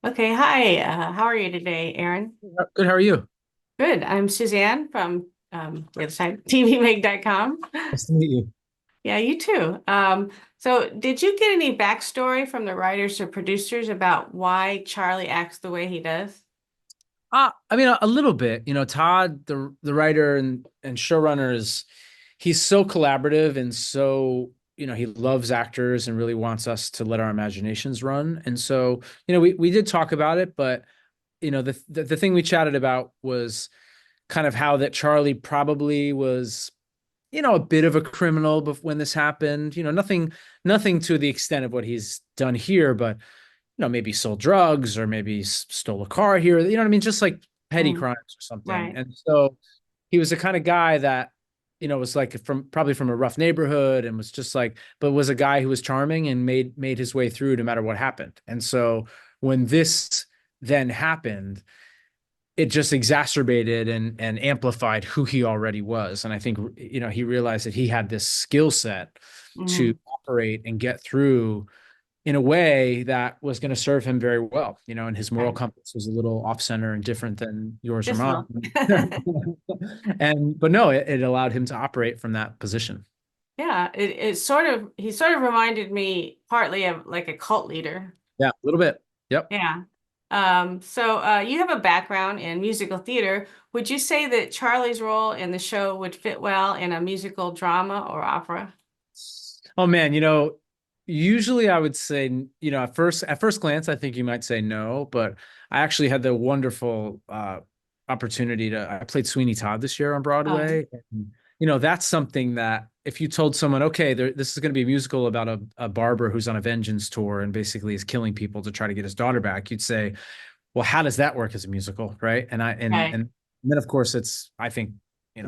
Okay, hi. How are you today, Aaron? Good. How are you? Good. I'm Suzanne from the other side, TVMEG.com. Nice to meet you. Yeah, you too. So did you get any backstory from the writers or producers about why Charlie acts the way he does? I mean, a little bit. Todd, the writer and showrunner he's so collaborative and so, he loves actors and really wants us to let our imaginations run. And so, we did talk about it, but the thing we chatted about was kind of how that Charlie probably was, a bit of a criminal when this happened. Nothing to the extent of what he's done here, but maybe sold drugs or maybe stole a car here. You know what I mean? Just like petty Mm, crimes or something. right. And so he was the kind of guy that, was like probably from a rough neighborhood and was just like, but was a guy who was charming and made his way through no matter what happened. And so when this then happened, it just exacerbated and amplified who he already was. And I think, he realized that he had this skill set to Hmm. operate and get through in a way that was going to serve him very well, and his moral Right. compass was a little off center and different than yours or Just a mine. little. But no, it allowed him to operate from that position. Yeah, he sort of reminded me partly of like a cult leader. Yeah, a little bit. Yep. Yeah. So you have a background in musical theater. Would you say that Charlie's role in the show would fit well in a musical drama or opera? Oh man, usually I would say, at first glance, I think you might say no, but I actually had the wonderful opportunity I played Sweeney Todd this year on Oh, Broadway. And, that's something that if you told someone, okay, this is going to be a musical about a barber who's on a vengeance tour and basically is killing people to try to get his daughter back, you'd say, well, how does that work as a musical, right? And I and right. and then of course it's I think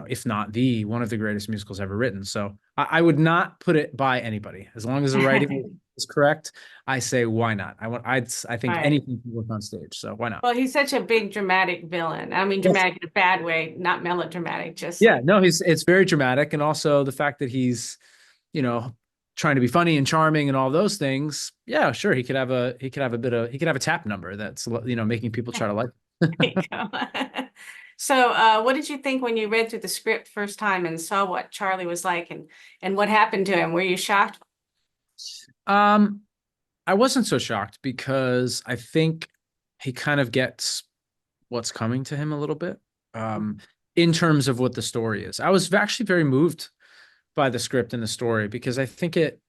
if not the one of the greatest musicals ever written. So I would not put it by anybody as long as the writing is correct. I say why not? I think Right. anything can work on stage, so why not? Well, he's such a big dramatic villain. I mean, Yes. dramatic in a bad way, not melodramatic, just Yeah, like, no, it's very dramatic, and also the fact that he's you know trying to be funny and charming and all those things. Yeah, sure, he could have a tap number that's making people try to like. there you go. So, what did you think when you read through the script first time and saw what Charlie was like and what happened to him? Were you shocked? Um, I wasn't so shocked because I think he kind of gets what's coming to him a little bit, um, in terms of what the story is. I was actually very moved by the script and the story because I think it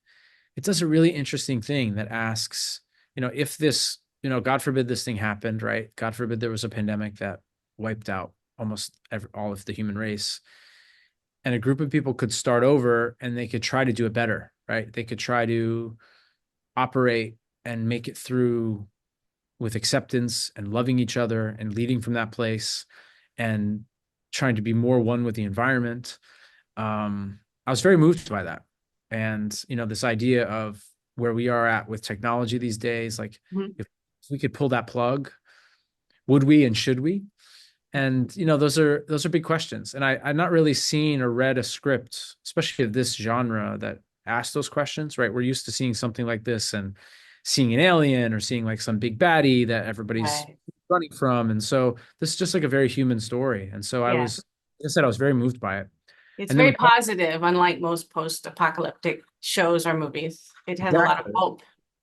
does a really interesting thing that asks, if this, God forbid this thing happened, right? God forbid there was a pandemic that wiped out almost all of the human race, and a group of people could start over and they could try to do it better, right? They could try to operate and make it through with acceptance and loving each other and leading from that place and trying to be more one with the environment. I was very moved by that. And, this idea of where we are at with technology these days, like Mhm. if we could pull that plug, would we and should we? And those are big questions. And I've not really seen or read a script, especially of this genre, that asks those questions, right? We're used to seeing something like this and seeing an alien or seeing like some big baddie that everybody's Right. running from. And so this is just like a very human story. And so Yeah. like I said, I was very moved by it. It's And then very we positive, unlike most post-apocalyptic shows or movies. It has a lot of exactly. hope.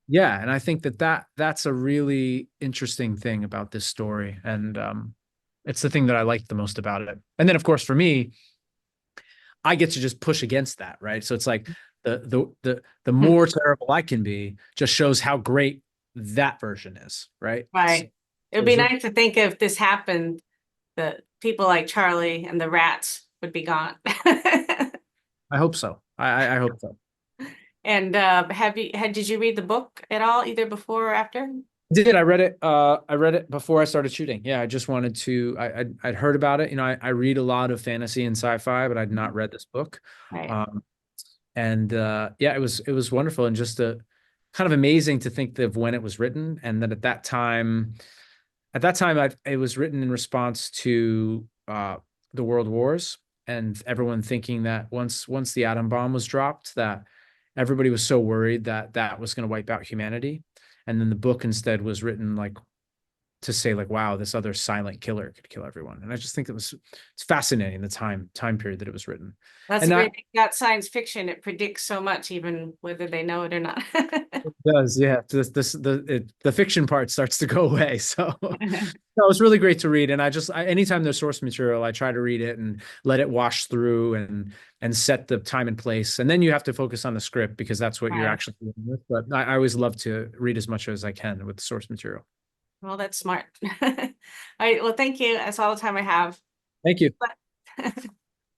Yeah, and I think that's a really interesting thing about this story, and it's the thing that I like the most about it. And then, of course, for me, I get to just push against that, right? So it's like the Hmm. more terrible I can be just shows how great that version is, right? So, Right. It so would be it's really, nice to think if this happened, the people like Charlie and the rats would be gone. I hope so. I hope so. And did you read the book at all, either before or after? Did I read it? I read it before I started shooting. Yeah, I just wanted to. I'd heard about it. I read a lot of fantasy and sci-fi, but I'd not read this book. Right. Um, and yeah, it was wonderful and just a kind of amazing to think of when it was written, and that at that time it was written in response to the world wars and everyone thinking that once the atom bomb was dropped, that everybody was so worried that that was going to wipe out humanity, and then the book instead was written like to say like, wow, this other silent killer could kill everyone. And I just think it's fascinating the time period that it was written. That's And a that great thing about science fiction. It predicts so much, even whether they know it or not. does, yeah. The fiction part starts to go away. So no, it's really great to read. And anytime there's source material, I try to read it and let it wash through and set the time and place. And then you have to focus on the script because that's what you're Right. actually dealing with. But I always love to read as much as I can with the source material. Well, that's smart. All right. Well, thank you. That's all the time I have. Thank you.